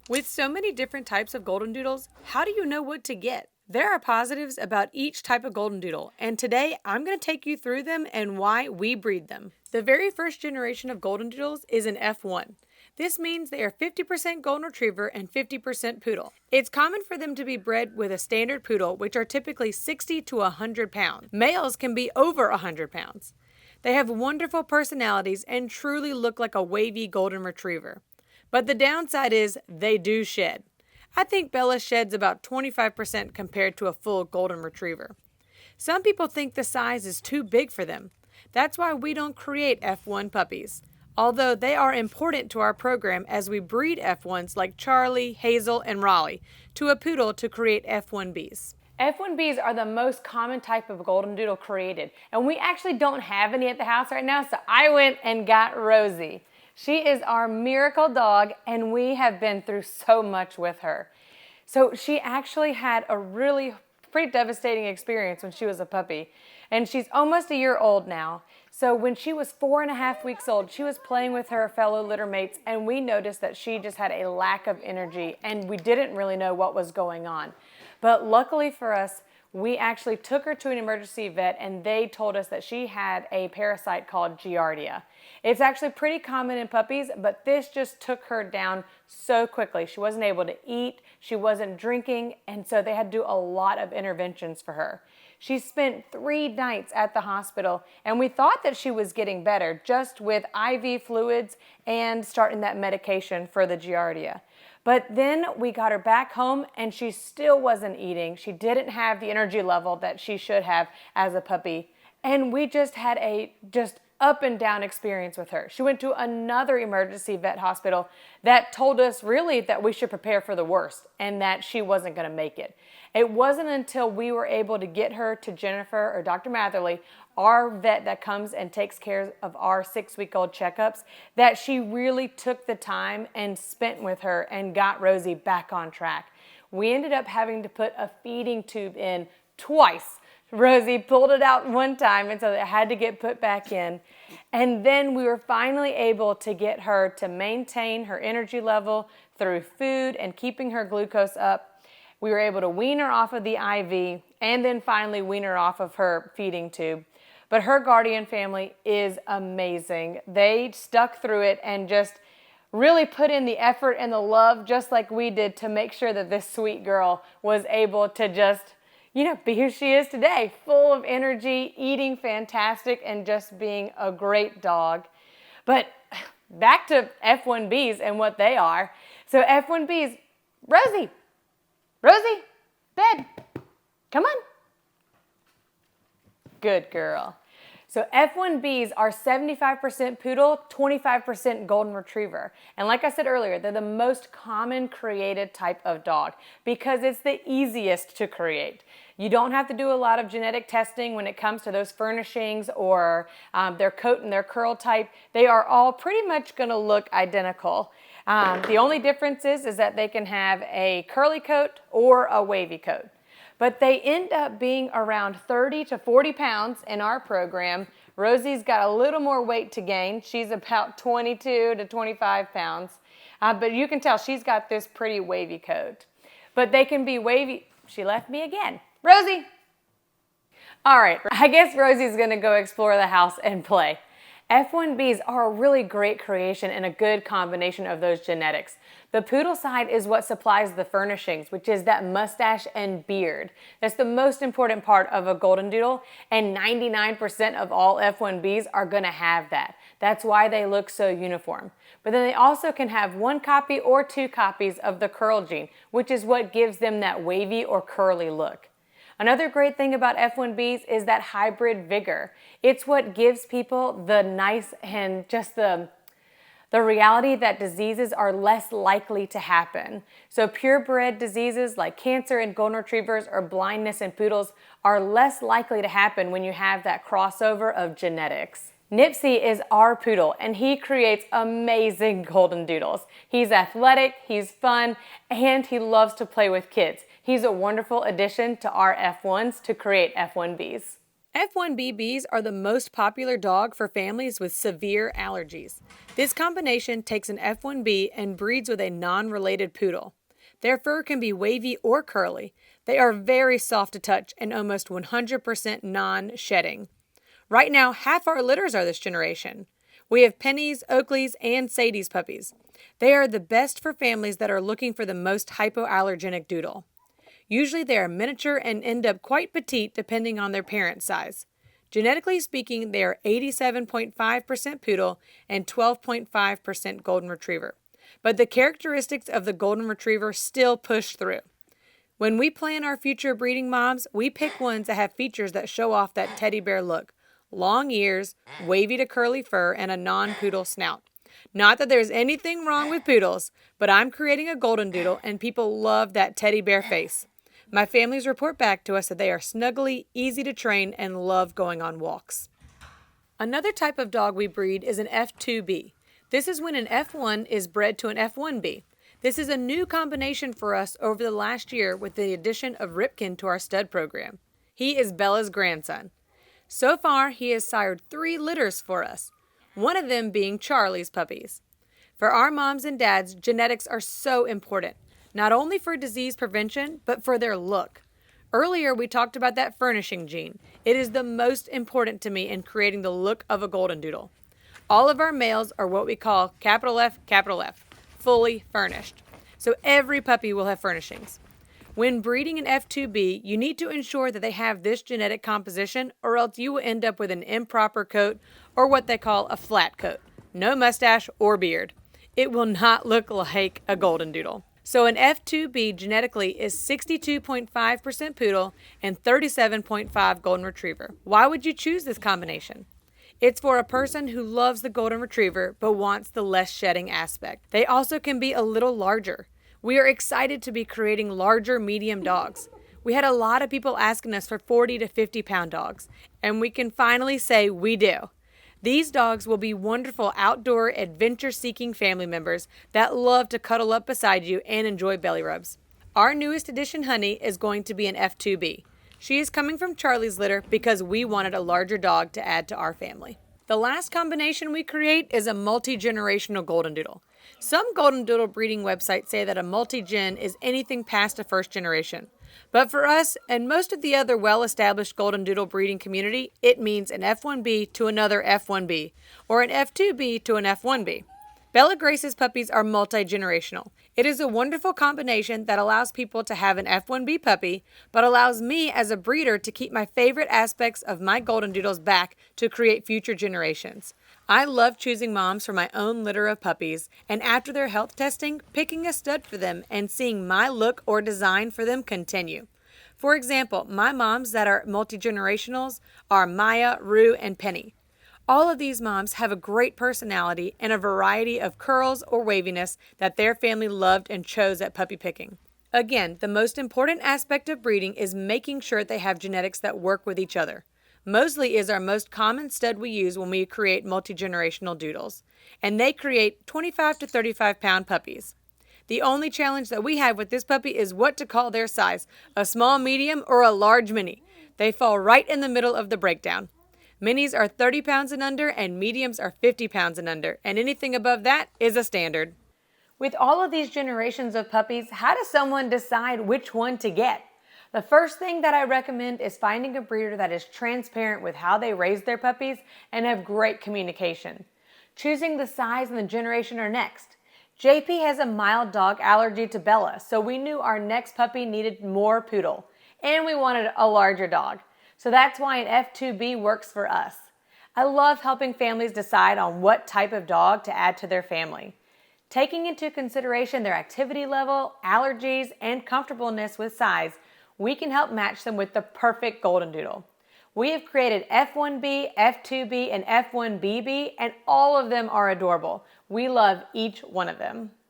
With so many different types of Goldendoodles, how do you know what to get? There are positives about each type of Goldendoodle, and today I'm going to take you through them and why we breed them. The very first generation of Goldendoodles is an F1. This means they are 50% Golden Retriever and 50% Poodle. It's common for them to be bred with a standard Poodle, which are typically 60 to 100 pounds. Males can be over 100 pounds. They have wonderful personalities and truly look like a wavy Golden Retriever. But the downside is they do shed. I think Bella sheds about 25% compared to a full Golden Retriever. Some people think the size is too big for them. That's why we don't create F1 puppies. Although they are important to our program as we breed F1s like Charlie, Hazel, and Raleigh to a poodle to create F1Bs. F1Bs are the most common type of Goldendoodle created, and we actually don't have any at the house right now, so I went and got Rosie. She is our miracle dog, and we have been through so much with her. So she actually had a pretty devastating experience when she was a puppy, and she's almost a year old now. So when she was 4.5 weeks old, she was playing with her fellow litter mates, and we noticed that she just had a lack of energy, and we didn't really know what was going on. But luckily for us, we actually took her to an emergency vet, and they told us that she had a parasite called Giardia. It's actually pretty common in puppies, but this just took her down so quickly. She wasn't able to eat, she wasn't drinking, and so they had to do a lot of interventions for her. She spent 3 nights at the hospital, and we thought that she was getting better just with IV fluids and starting that medication for the Giardia. But then we got her back home, and she still wasn't eating. She didn't have the energy level that she should have as a puppy. And we just had a up and down experience with her. She went to another emergency vet hospital that told us really that we should prepare for the worst and that she wasn't going to make it. It wasn't until we were able to get her to Jennifer or Dr. Matherly, our vet that comes and takes care of our 6-week-old checkups, that she really took the time and spent with her and got Rosie back on track. We ended up having to put a feeding tube in twice. Rosie pulled it out one time, and so it had to get put back in. And then we were finally able to get her to maintain her energy level through food and keeping her glucose up. We were able to wean her off of the IV and then finally wean her off of her feeding tube. But her guardian family is amazing. They stuck through it and just really put in the effort and the love just like we did to make sure that this sweet girl was able to just be who she is today, full of energy, eating fantastic, and just being a great dog. But back to F1Bs and what they are. So F1Bs, Rosie, bed, come on. Good girl. So F1Bs are 75% Poodle, 25% Golden Retriever. And like I said earlier, they're the most common created type of dog because it's the easiest to create. You don't have to do a lot of genetic testing when it comes to those furnishings or their coat and their curl type. They are all pretty much going to look identical. The only difference is that they can have a curly coat or a wavy coat. But they end up being around 30 to 40 pounds in our program. Rosie's got a little more weight to gain. She's about 22 to 25 pounds. But you can tell she's got this pretty wavy coat. But they can be wavy. She left me again. Rosie! All right, I guess Rosie's going to go explore the house and play. F1Bs are a really great creation and a good combination of those genetics. The poodle side is what supplies the furnishings, which is that mustache and beard. That's the most important part of a Goldendoodle, and 99% of all F1Bs are going to have that. That's why they look so uniform. But then they also can have 1 copy or 2 copies of the curl gene, which is what gives them that wavy or curly look. Another great thing about F1Bs is that hybrid vigor. It's what gives people the nice and just the reality that diseases are less likely to happen. So purebred diseases like cancer in Golden Retrievers or blindness in Poodles are less likely to happen when you have that crossover of genetics. Nipsey is our poodle, and he creates amazing Goldendoodles. He's athletic, he's fun, and he loves to play with kids. He's a wonderful addition to our F1s to create F1Bs. F1BBs are the most popular dog for families with severe allergies. This combination takes an F1B and breeds with a non-related poodle. Their fur can be wavy or curly. They are very soft to touch and almost 100% non-shedding. Right now, half our litters are this generation. We have Pennies, Oakleys, and Sadie's puppies. They are the best for families that are looking for the most hypoallergenic doodle. Usually they are miniature and end up quite petite depending on their parent size. Genetically speaking, they are 87.5% poodle and 12.5% golden retriever. But the characteristics of the golden retriever still push through. When we plan our future breeding moms, we pick ones that have features that show off that teddy bear look. Long ears, wavy to curly fur, and a non-poodle snout. Not that there's anything wrong with poodles, but I'm creating a goldendoodle and people love that teddy bear face. My families report back to us that they are snuggly, easy to train, and love going on walks. Another type of dog we breed is an F2B. This is when an F1 is bred to an F1B. This is a new combination for us over the last year with the addition of Ripken to our stud program. He is Bella's grandson. So far, he has sired 3 litters for us, one of them being Charlie's puppies. For our moms and dads, genetics are so important. Not only for disease prevention, but for their look. Earlier, we talked about that furnishing gene. It is the most important to me in creating the look of a goldendoodle. All of our males are what we call capital F, fully furnished. So every puppy will have furnishings. When breeding an F2B, you need to ensure that they have this genetic composition or else you will end up with an improper coat or what they call a flat coat. No mustache or beard. It will not look like a goldendoodle. So an F2B genetically is 62.5% poodle and 37.5 golden retriever. Why would you choose this combination? It's for a person who loves the golden retriever but wants the less shedding aspect. They also can be a little larger. We are excited to be creating larger medium dogs. We had a lot of people asking us for 40 to 50 pound dogs, and we can finally say we do. These dogs will be wonderful outdoor, adventure-seeking family members that love to cuddle up beside you and enjoy belly rubs. Our newest addition, Honey, is going to be an F2B. She is coming from Charlie's litter because we wanted a larger dog to add to our family. The last combination we create is a multi-generational goldendoodle. Some goldendoodle breeding websites say that a multi-gen is anything past a first generation. But for us and most of the other well-established goldendoodle breeding community, it means an F1B to another F1B, or an F2B to an F1B. Bella Grace's puppies are multi-generational. It is a wonderful combination that allows people to have an F1B puppy, but allows me as a breeder to keep my favorite aspects of my goldendoodles back to create future generations. I love choosing moms for my own litter of puppies, and after their health testing, picking a stud for them and seeing my look or design for them continue. For example, my moms that are multi-generationals are Maya, Rue, and Penny. All of these moms have a great personality and a variety of curls or waviness that their family loved and chose at puppy picking. Again, the most important aspect of breeding is making sure they have genetics that work with each other. Mosley is our most common stud we use when we create multi-generational doodles, and they create 25 to 35 pound puppies. The only challenge that we have with this puppy is what to call their size, a small medium or a large mini. They fall right in the middle of the breakdown. Minis are 30 pounds and under, and mediums are 50 pounds and under, and anything above that is a standard. With all of these generations of puppies, how does someone decide which one to get? The first thing that I recommend is finding a breeder that is transparent with how they raise their puppies and have great communication. Choosing the size and the generation are next. JP has a mild dog allergy to Bella, so we knew our next puppy needed more poodle, and we wanted a larger dog. So that's why an F2B works for us. I love helping families decide on what type of dog to add to their family. Taking into consideration their activity level, allergies, and comfortableness with size, we can help match them with the perfect goldendoodle. We have created F1B, F2B, and F1BB, and all of them are adorable. We love each one of them.